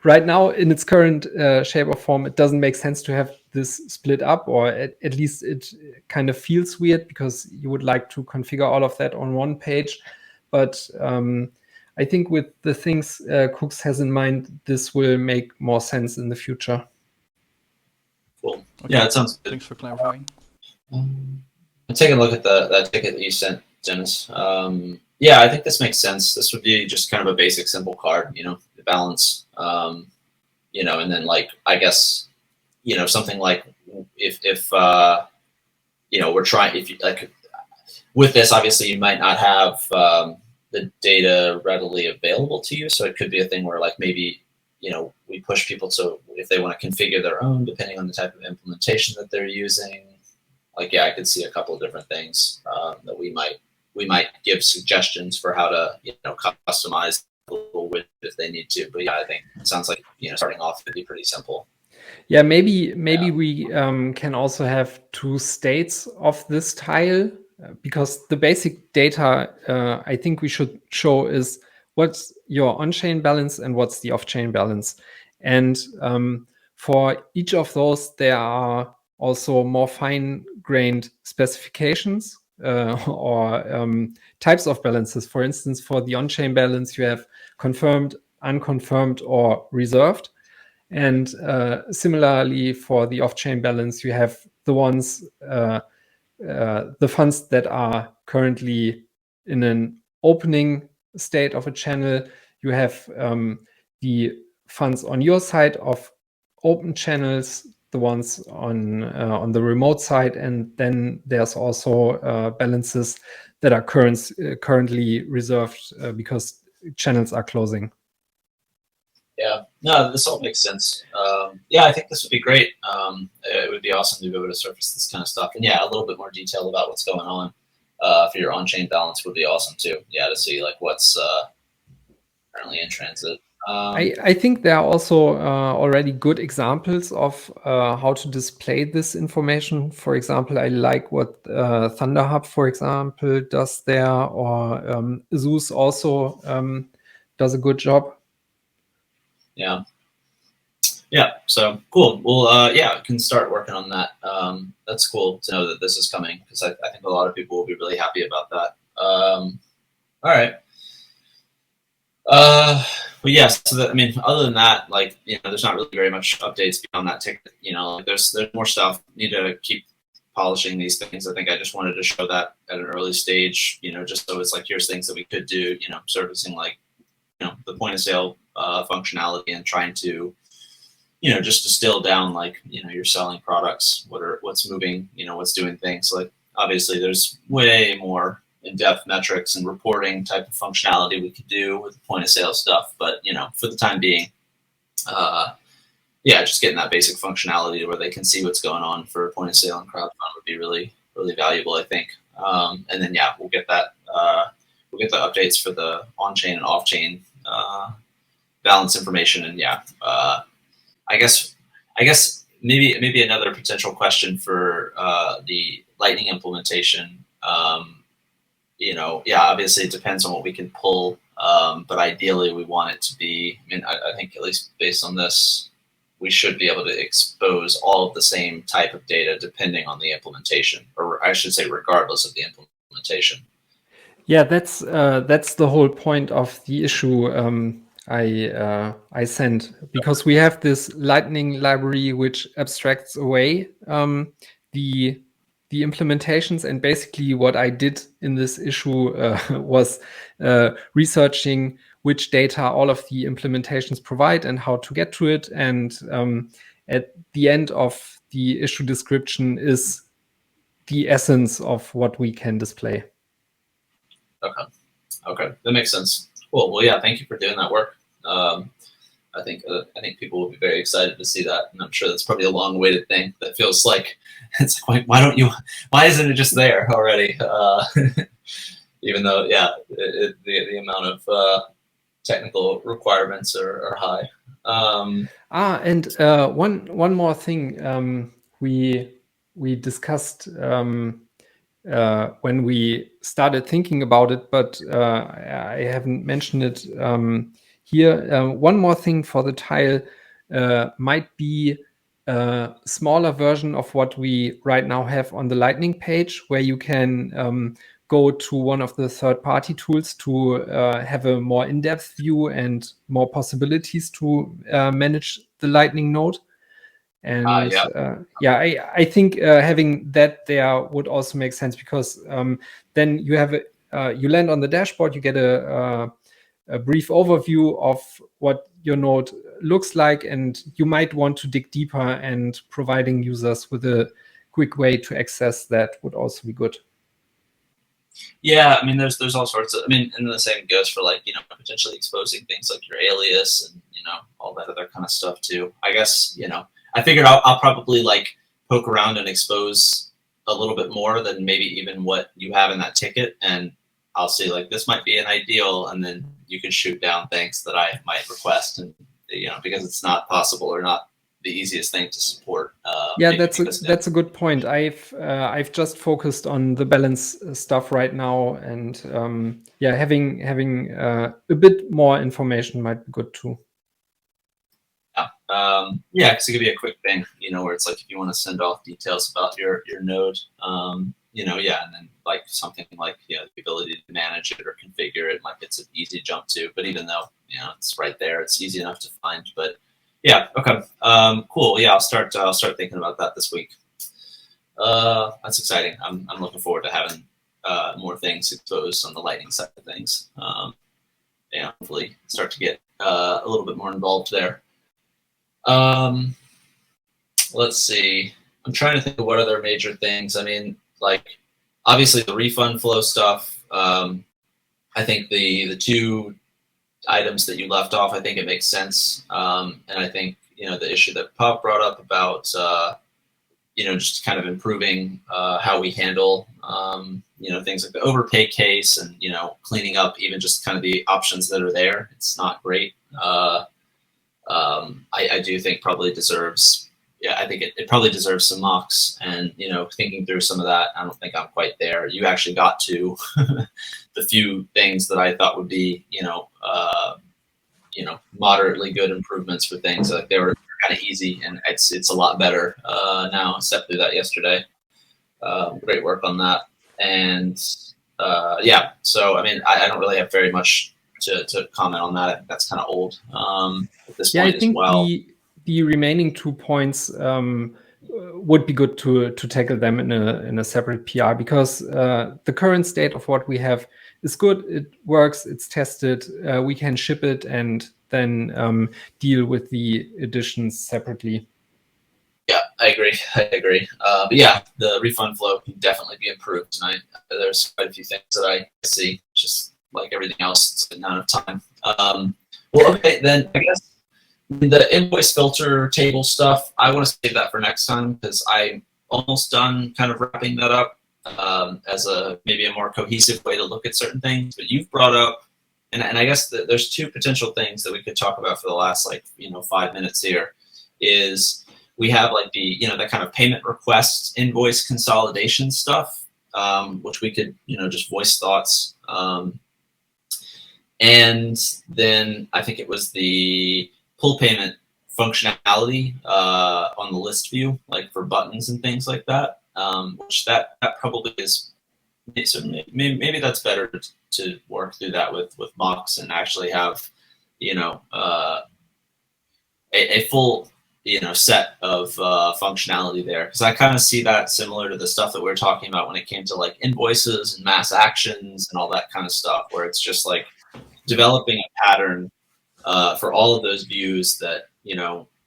right now in its current shape or form, it doesn't make sense to have this split up, or at least it kind of feels weird, because you would like to configure all of that on one page. But I think with the things Cooks has in mind, this will make more sense in the future. Cool. Okay. Yeah, it sounds good. Thanks for clarifying. I'm taking a look at that ticket that you sent, Dennis. Yeah, I think this makes sense. This would be just kind of a basic, simple card, the balance, and then like, I guess, something like if we're trying, if you like with this, obviously you might not have the data readily available to you. So it could be a thing where like maybe, we push people to, if they want to configure their own, depending on the type of implementation that they're using. Like, yeah, I could see a couple of different things that we might give suggestions for how to, customize a little widget if they need to. But yeah, I think it sounds like, starting off it'd be pretty simple. Yeah, maybe we can also have two states of this tile, because the basic data I think we should show is what's your on-chain balance and what's the off-chain balance. And for each of those, there are also more fine-grained specifications or types of balances. For instance, for the on-chain balance, you have confirmed, unconfirmed, or reserved. And similarly, for the off-chain balance, you have the ones, the funds that are currently in an opening state of a channel. You have the funds on your side of open channels, the ones on the remote side, and then there's also balances that are currently reserved because channels are closing. Yeah, no, this all makes sense. Yeah, I think this would be great. It would be awesome to be able to surface this kind of stuff. And yeah, a little bit more detail about what's going on for your on-chain balance would be awesome too. Yeah, to see like what's currently in transit. I think there are also already good examples of how to display this information. For example, I like what ThunderHub, for example, does there, or Zeus also does a good job. Yeah. Yeah, so cool. Well, yeah, we can start working on that. That's cool to know that this is coming, because I think a lot of people will be really happy about that. All right. But yes, yeah, so I mean, other than that, like, there's not really very much updates beyond that ticket. Like there's more stuff. Need to keep polishing these things. I think I just wanted to show that at an early stage, just so it's like, here's things that we could do, servicing like, the point of sale functionality, and trying to, just distill down like, you're selling products, what's moving, what's doing things. Like, obviously there's way more in-depth metrics and reporting type of functionality we could do with the point of sale stuff. But, for the time being, yeah, just getting that basic functionality where they can see what's going on for point of sale and crowdfund would be really, really valuable, I think. And then, yeah, we'll get that, we'll get the updates for the on-chain and off-chain balance information. And yeah, I guess maybe another potential question for the Lightning implementation. Yeah, obviously it depends on what we can pull, but ideally we want it to be, I mean, I think at least based on this, we should be able to expose all of the same type of data depending on the implementation, or I should say regardless of the implementation. Yeah, that's the whole point of the issue I sent, because we have this Lightning library which abstracts away the implementations, and basically what I did in this issue was researching which data all of the implementations provide and how to get to it, and at the end of the issue description is the essence of what we can display. Okay, that makes sense. Cool. Well, yeah, thank you for doing that work. I think people will be very excited to see that, and I'm sure that's probably a long-awaited thing. That feels like it's like, why isn't it just there already? Even though, yeah, the amount of technical requirements are high. And one more thing we discussed when we started thinking about it, but I haven't mentioned it here. One more thing for the tile might be a smaller version of what we right now have on the Lightning page, where you can go to one of the third-party tools to have a more in-depth view and more possibilities to manage the Lightning node. And yeah, I think having that there would also make sense, because then you have you land on the dashboard, you get a brief overview of what your node looks like, and you might want to dig deeper, and providing users with a quick way to access that would also be good. Yeah, I mean, there's all sorts of. I mean, and the same goes for like potentially exposing things like your alias and all that other kind of stuff too. I guess I figured I'll probably like poke around and expose a little bit more than maybe even what you have in that ticket, and I'll see like this might be an ideal, and then you can shoot down things that I might request, and because it's not possible or not the easiest thing to support. Yeah, that's a good point. I've just focused on the balance stuff right now, and yeah, having a bit more information might be good too. Yeah, because it could be a quick thing, where it's like if you want to send off details about your node, yeah, and then like something like the ability to manage it or configure it, like it's an easy jump to. But even though it's right there, it's easy enough to find. But yeah, okay, cool. Yeah, I'll start thinking about that this week. That's exciting. I'm looking forward to having more things exposed on the Lightning side of things. Yeah, hopefully start to get a little bit more involved there. Let's see. I'm trying to think of what other major things. I mean, like obviously the refund flow stuff. I think the two items that you left off, I think it makes sense. And I think the issue that Pop brought up about just kind of improving how we handle things like the overpay case and cleaning up even just kind of the options that are there. It's not great. I do think probably deserves, I think it probably deserves some mocks, and thinking through some of that, I don't think I'm quite there. You actually got to the few things that I thought would be moderately good improvements for things. Like they were kind of easy, and it's a lot better now. I stepped through that yesterday. Great work on that, and yeah. So I mean, I don't really have very much to comment on that. I think that's kind of old at this point I think as well. the remaining 2 points would be good to tackle them in a separate PR, because the current state of what we have is good. It works. It's tested. We can ship it and then deal with the additions separately. Yeah, I agree. But yeah, the refund flow can definitely be improved tonight. There's quite a few things that I see, just like everything else, it's not enough time. Well, okay, then I guess the invoice filter table stuff, I want to save that for next time, because I'm almost done kind of wrapping that up as maybe a more cohesive way to look at certain things. But you've brought up, and I guess there's two potential things that we could talk about for the last 5 minutes here. Is we have like the that kind of payment requests, invoice consolidation stuff, which we could just voice thoughts. And then I think it was the pull payment functionality on the list view, like for buttons and things like that, which that probably is, so maybe that's better to work through that with mocks and actually have a full set of functionality there, because I kind of see that similar to the stuff that we were talking about when it came to like invoices and mass actions and all that kind of stuff, where it's just like developing a pattern for all of those views that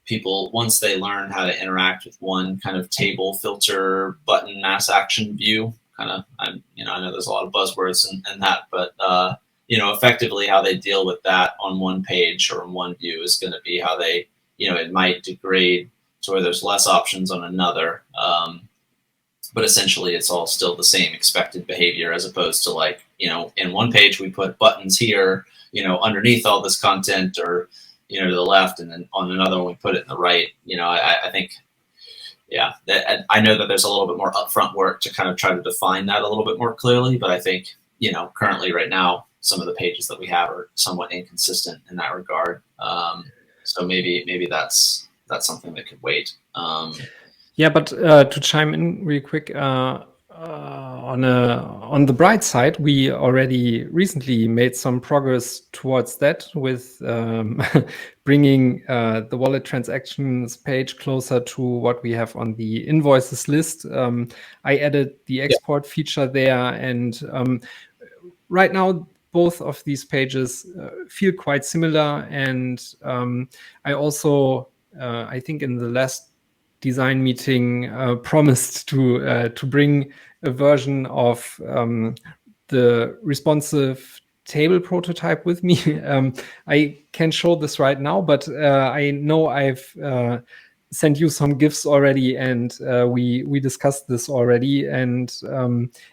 people, once they learn how to interact with one kind of table, filter, button, mass action view, kind of, I know there's a lot of buzzwords in that, but effectively how they deal with that on one page or in one view is going to be how they it might degrade to where there's less options on another, but essentially it's all still the same expected behavior, as opposed to like in one page we put buttons here underneath all this content, or to the left, and then on another one we put it in the right. I think that I know that there's a little bit more upfront work to kind of try to define that a little bit more clearly, but I think currently right now some of the pages that we have are somewhat inconsistent in that regard. So maybe that's something that could wait. Yeah, but to chime in real quick, on the bright side, we already recently made some progress towards that with bringing the wallet transactions page closer to what we have on the invoices list. I added the export feature there, and right now both of these pages feel quite similar. And I also, I think in the last design meeting, promised to bring a version of the responsive table prototype with me. I can show this right now, but I know I've sent you some GIFs already, and we discussed this already. And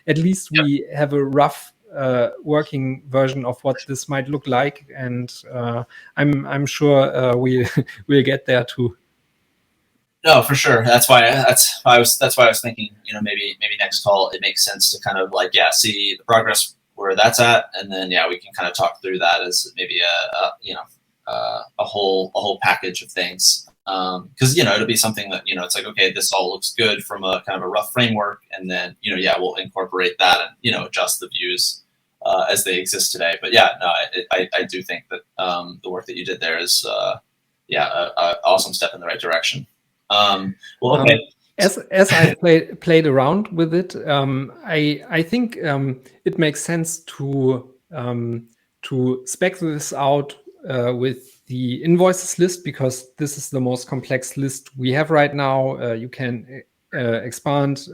at least we have a rough working version of what this might look like, and I'm sure we'll get there too. No, for sure. That's why I was thinking, maybe next call it makes sense to kind of like, see the progress where that's at, and then we can kind of talk through that as maybe a whole package of things. Because it'll be something that it's like, okay, this all looks good from a kind of a rough framework, and then we'll incorporate that and adjust the views as they exist today. But I do think that the work that you did there is a awesome step in the right direction. Well, okay. As I played around with it, I think it makes sense to spec this out with the invoices list, because this is the most complex list we have right now. You can expand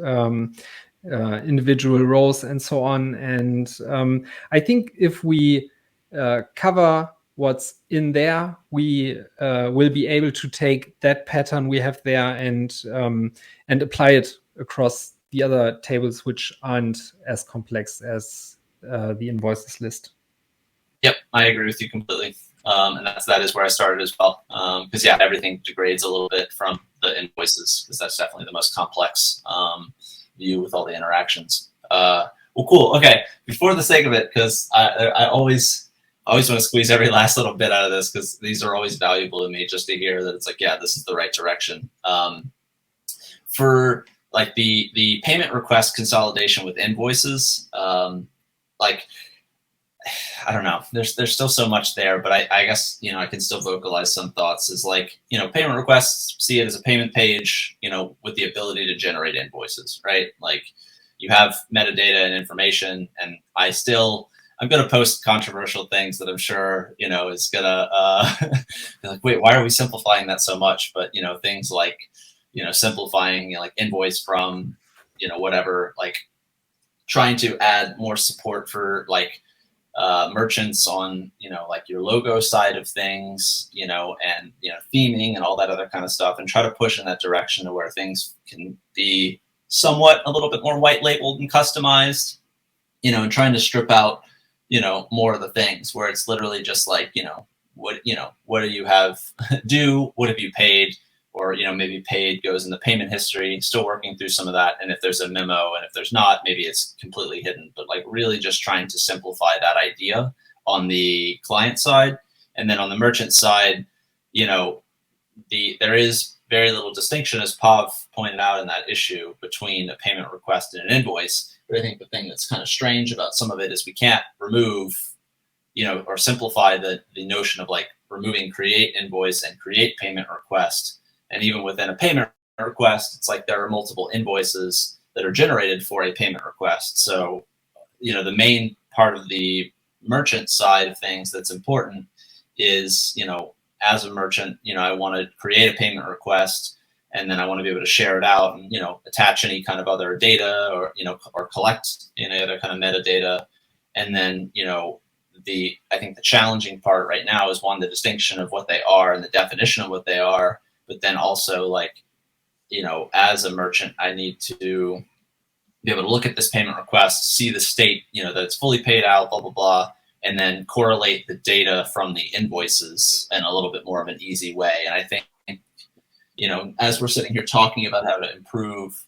individual rows and so on. And I think if we cover what's in there, we will be able to take that pattern we have there and apply it across the other tables, which aren't as complex as the invoices list. Yep, I agree with you completely. And that is where I started as well. Because everything degrades a little bit from the invoices, because that's definitely the most complex view with all the interactions. Well, cool. Okay, before the sake of it, because I always want to squeeze every last little bit out of this, because these are always valuable to me, just to hear that it's like, this is the right direction. For like the payment request consolidation with invoices, like, I don't know, there's still so much there, but I guess, I can still vocalize some thoughts. Is like, payment requests, see it as a payment page, with the ability to generate invoices, right? Like, you have metadata and information, and I'm going to post controversial things that I'm sure, is going to be like, wait, why are we simplifying that so much? But, things like, simplifying, like invoice from, whatever, like trying to add more support for like merchants on, like your logo side of things, and, theming and all that other kind of stuff, and try to push in that direction to where things can be somewhat a little bit more white labeled and customized, and trying to strip out, more of the things where it's literally just like, what do you have due? What have you paid? Or, maybe paid goes in the payment history, still working through some of that. And if there's a memo, and if there's not, maybe it's completely hidden, but like really just trying to simplify that idea on the client side. And then on the merchant side, there is very little distinction, as Pav pointed out in that issue, between a payment request and an invoice. But I think the thing that's kind of strange about some of it is we can't remove, or simplify the notion of like removing create invoice and create payment request. And even within a payment request, it's like there are multiple invoices that are generated for a payment request. So, the main part of the merchant side of things that's important is, as a merchant, I want to create a payment request, and then I want to be able to share it out and, attach any kind of other data, or, or collect any other kind of metadata. And then, I think the challenging part right now is, one, the distinction of what they are and the definition of what they are. But then also, like, as a merchant, I need to be able to look at this payment request, see the state, that it's fully paid out, blah, blah, blah, and then correlate the data from the invoices in a little bit more of an easy way. And I think, as we're sitting here talking about how to improve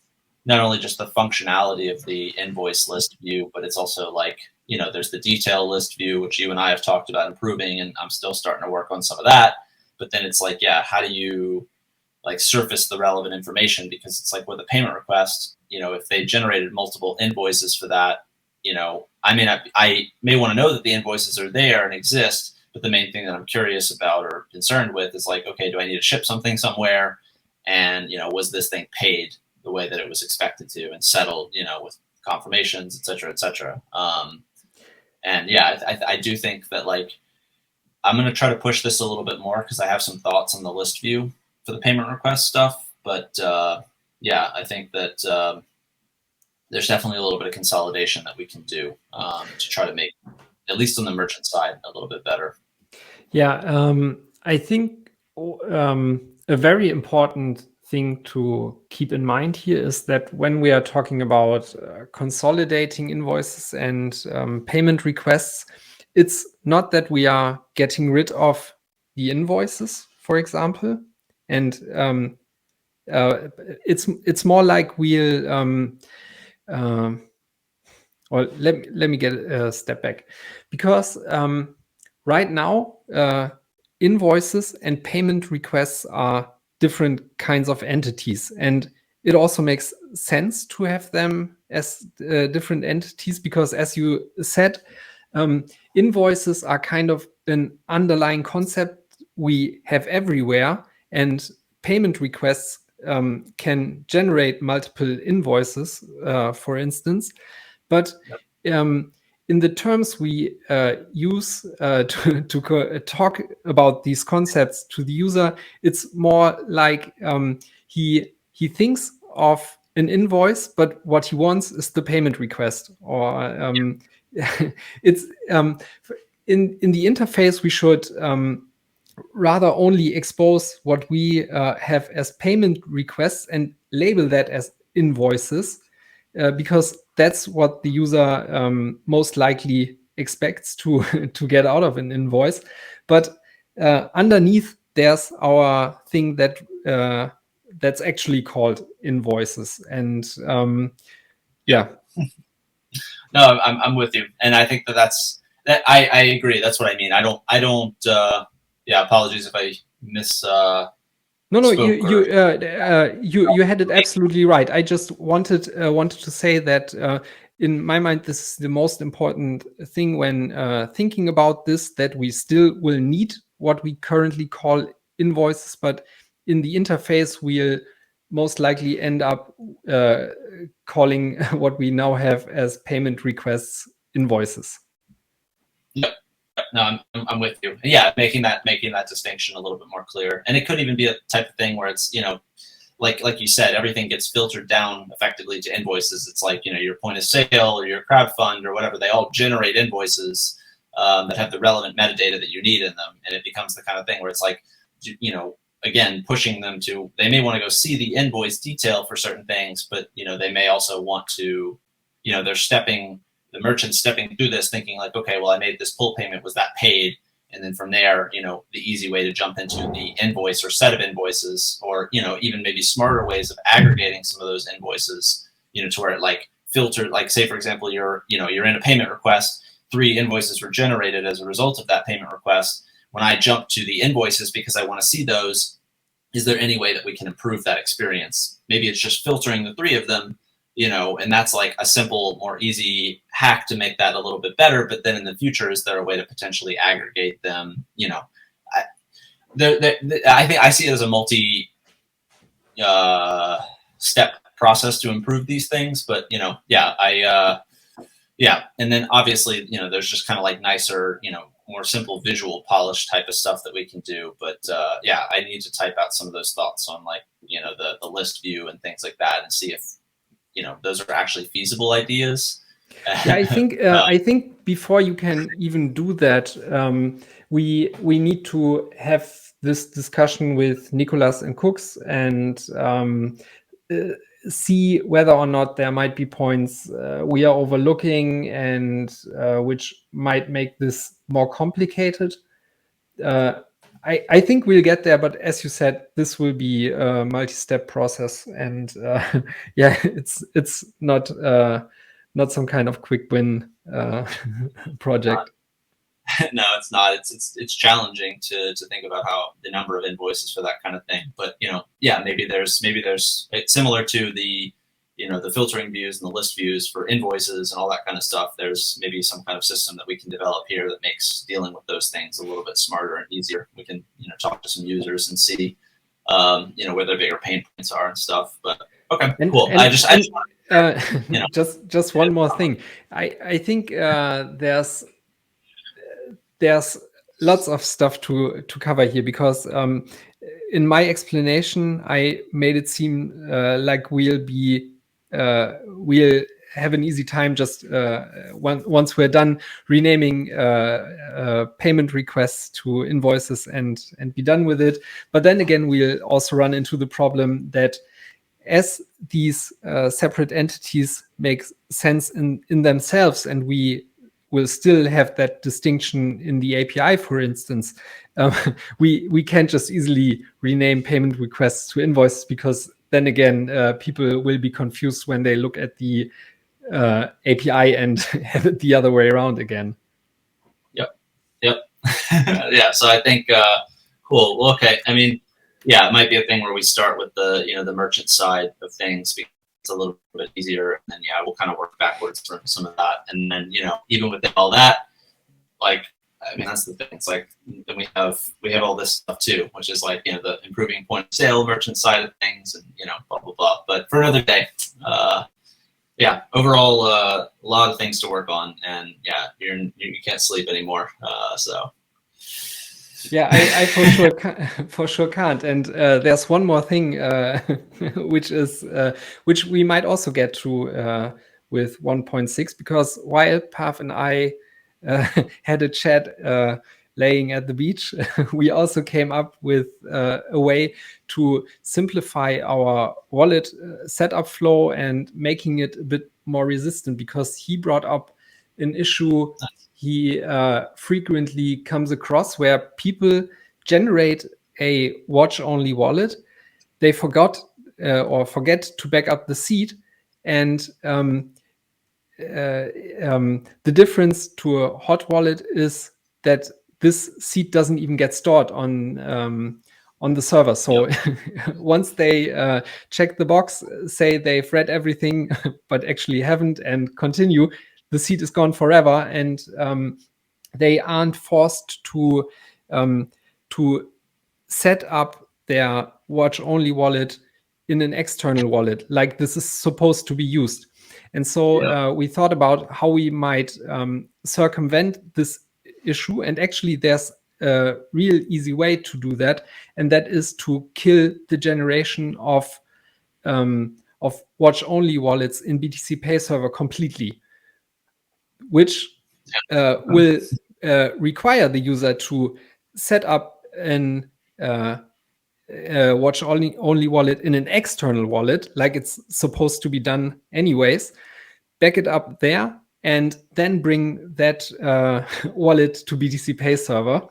not only just the functionality of the invoice list view, but it's also like, there's the detail list view, which you and I have talked about improving, and I'm still starting to work on some of that. But then it's like, how do you like surface the relevant information? Because it's like with a payment request, if they generated multiple invoices for that, I may want to know that the invoices are there and exist, but the main thing that I'm curious about or concerned with is like, okay, do I need to ship something somewhere? And, was this thing paid the way that it was expected to and settled, with confirmations, et cetera, et cetera. And I do think that like, I'm going to try to push this a little bit more, because I have some thoughts on the list view for the payment request stuff. But I think that there's definitely a little bit of consolidation that we can do to try to make, at least on the merchant side, a little bit better. Yeah, I think a very important thing to keep in mind here is that when we are talking about consolidating invoices and payment requests, it's not that we are getting rid of the invoices, for example, and it's more like we'll well, let me get a step back, because right now invoices and payment requests are different kinds of entities, and it also makes sense to have them as different entities, because as you said, invoices are kind of an underlying concept we have everywhere, and payment requests can generate multiple invoices, for instance. But in the terms we use to talk about these concepts to the user, it's more like he thinks of an invoice, but what he wants is the payment request. Or it's in the interface we should rather only expose what we have as payment requests and label that as invoices, because that's what the user most likely expects to to get out of an invoice. But underneath, there's our thing that that's actually called invoices, and yeah. No, I'm with you, and I think that's I agree. That's what I mean. I don't. Yeah, apologies if I miss. No, you had it absolutely right. I just wanted to say that in my mind, this is the most important thing when thinking about this. That we still will need what we currently call invoices, but in the interface, we'll most likely end up calling what we now have as payment requests invoices. Yep. No, I'm with you. Yeah, making that distinction a little bit more clear, and it could even be a type of thing where it's, like you said, everything gets filtered down effectively to invoices. It's like, your point of sale or your crowdfund or whatever, they all generate invoices that have the relevant metadata that you need in them, and it becomes the kind of thing where it's like, again, pushing them to, they may want to go see the invoice detail for certain things, but they may also want to, the merchant stepping through this thinking like, okay, well, I made this pull payment, was that paid? And then from there, the easy way to jump into the invoice or set of invoices, or, even maybe smarter ways of aggregating some of those invoices, to where it like filter, like say, for example, you're in a payment request, 3 invoices were generated as a result of that payment request. When I jump to the invoices because I want to see those, is there any way that we can improve that experience? Maybe it's just filtering the 3 of them, and that's like a simple, more easy hack to make that a little bit better. But then in the future, is there a way to potentially aggregate them? I think I see it as a multi step process to improve these things. But yeah, and then obviously, there's just kind of like nicer, more simple visual polish type of stuff that we can do. But yeah, I need to type out some of those thoughts on like, the list view and things like that, and see if those are actually feasible ideas. Yeah, I think before you can even do that, we need to have this discussion with Nicholas and Cooks and see whether or not there might be points we are overlooking and which might make this more complicated. I think we'll get there, but as you said, this will be a multi-step process, and yeah, it's not some kind of quick win project. No, it's not. It's challenging to think about how the number of invoices for that kind of thing. But yeah, maybe there's it's similar to the the filtering views and the list views for invoices and all that kind of stuff. There's maybe some kind of system that we can develop here that makes dealing with those things a little bit smarter and easier. We can talk to some users and see where their bigger pain points are and stuff. But okay, cool. Just one more thing. I think there's lots of stuff to cover here, because in my explanation I made it seem like we'll have an easy time just once we're done renaming payment requests to invoices and be done with it. But then again, we'll also run into the problem that as these separate entities make sense in themselves, and we will still have that distinction in the API, for instance, we can't just easily rename payment requests to invoices, because then again, people will be confused when they look at the API and have it the other way around again. Yep. Yeah. So I think cool. Well, okay. I mean, yeah, it might be a thing where we start with the the merchant side of things because it's a little bit easier, and then we'll kind of work backwards from some of that, and then even with all that, like, I mean, that's the thing. It's like then we have all this stuff too, which is like the improving point of sale merchant side of things, and blah blah blah. But for another day. Yeah, overall, a lot of things to work on, and you can't sleep anymore. So. Yeah, I for sure can't. And there's one more thing, which we might also get to with 1.6, because while Pav and I had a chat laying at the beach, we also came up with a way to simplify our wallet setup flow and making it a bit more resistant, because he brought up an issue he frequently comes across where people generate a watch-only wallet. They forget to back up the seed, and the difference to a hot wallet is that this seed doesn't even get stored on the server. So once they check the box, say they've read everything, but actually haven't, and continue, the seed is gone forever, and they aren't forced to set up their watch-only wallet in an external wallet like this is supposed to be used. And so we thought about how we might circumvent this issue. And actually, there's a real easy way to do that, and that is to kill the generation of watch-only wallets in BTCPay Server completely, which will require the user to set up an watch-only wallet in an external wallet, like it's supposed to be done anyways, back it up there, and then bring that wallet to BTCPay Server,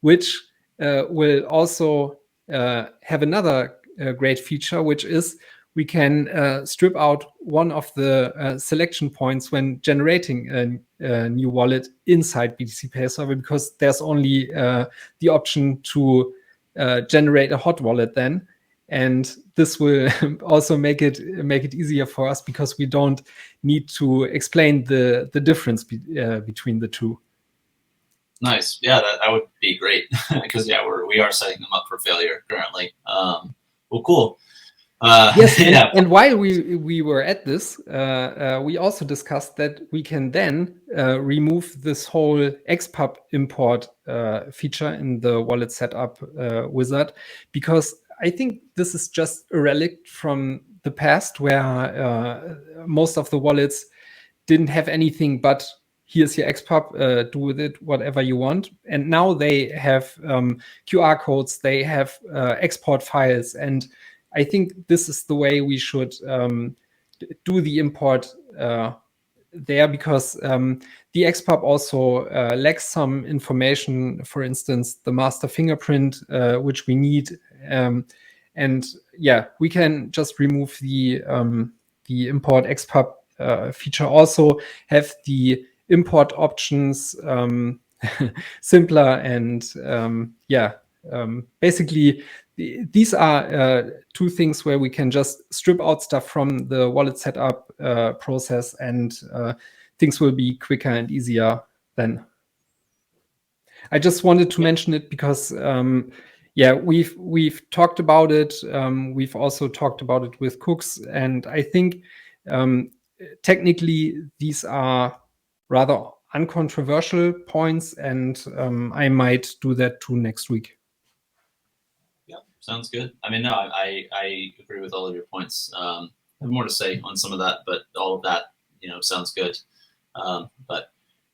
which will also have another great feature, which is we can strip out one of the selection points when generating a new wallet inside BTCPay Server, because there's only the option to generate a hot wallet then. And this will also make it easier for us, because we don't need to explain the difference between the two. Nice. Yeah, that would be great, because we are setting them up for failure currently. Well, cool. Yes, and while we were at this, we also discussed that we can then remove this whole xpub import feature in the wallet setup wizard, because I think this is just a relic from the past, where most of the wallets didn't have anything but here's your xpub, do with it whatever you want. And now they have QR codes, they have export files, and I think this is the way we should do the import there, because the xpub also lacks some information, for instance, the master fingerprint, which we need. And we can just remove the import xpub feature, also have the import options simpler, and basically these are two things where we can just strip out stuff from the wallet setup process, and things will be quicker and easier then. I just wanted to mention it because we've talked about it. We've also talked about it with Cooks, and I think technically these are rather uncontroversial points, and I might do that too next week. Yeah, sounds good. I mean, no, I agree with all of your points. I have more to say on some of that, but all of that sounds good. But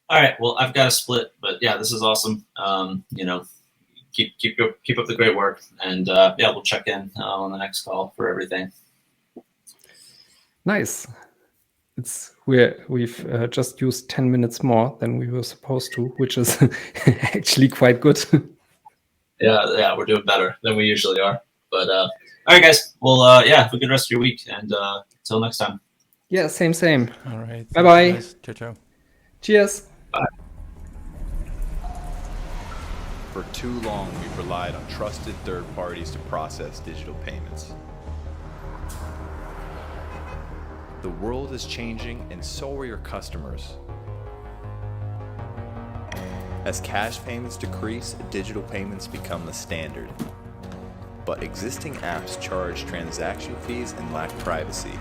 all right, well, I've got a split, but yeah, this is awesome. Keep up the great work, and yeah, we'll check in on the next call for everything. Nice. We've just used 10 minutes more than we were supposed to, which is actually quite good. Yeah, we're doing better than we usually are. But all right, guys. Well, yeah, have a good rest of your week, and until next time. Yeah, same. All right. Bye-bye. Thanks, guys. Ciao, ciao. Cheers. For too long, we've relied on trusted third parties to process digital payments. The world is changing, and so are your customers. As cash payments decrease, digital payments become the standard. But existing apps charge transaction fees and lack privacy.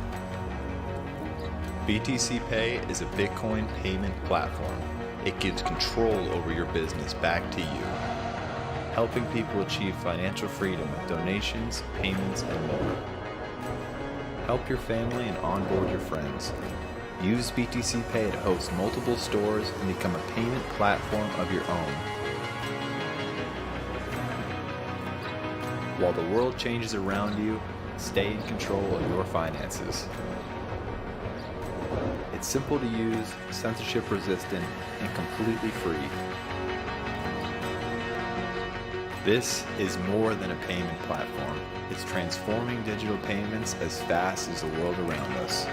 BTCPay is a Bitcoin payment platform. It gives control over your business back to you, helping people achieve financial freedom with donations, payments, and more. Help your family and onboard your friends. Use BTCPay to host multiple stores and become a payment platform of your own. While the world changes around you, stay in control of your finances. It's simple to use, censorship resistant, and completely free. This is more than a payment platform. It's transforming digital payments as fast as the world around us.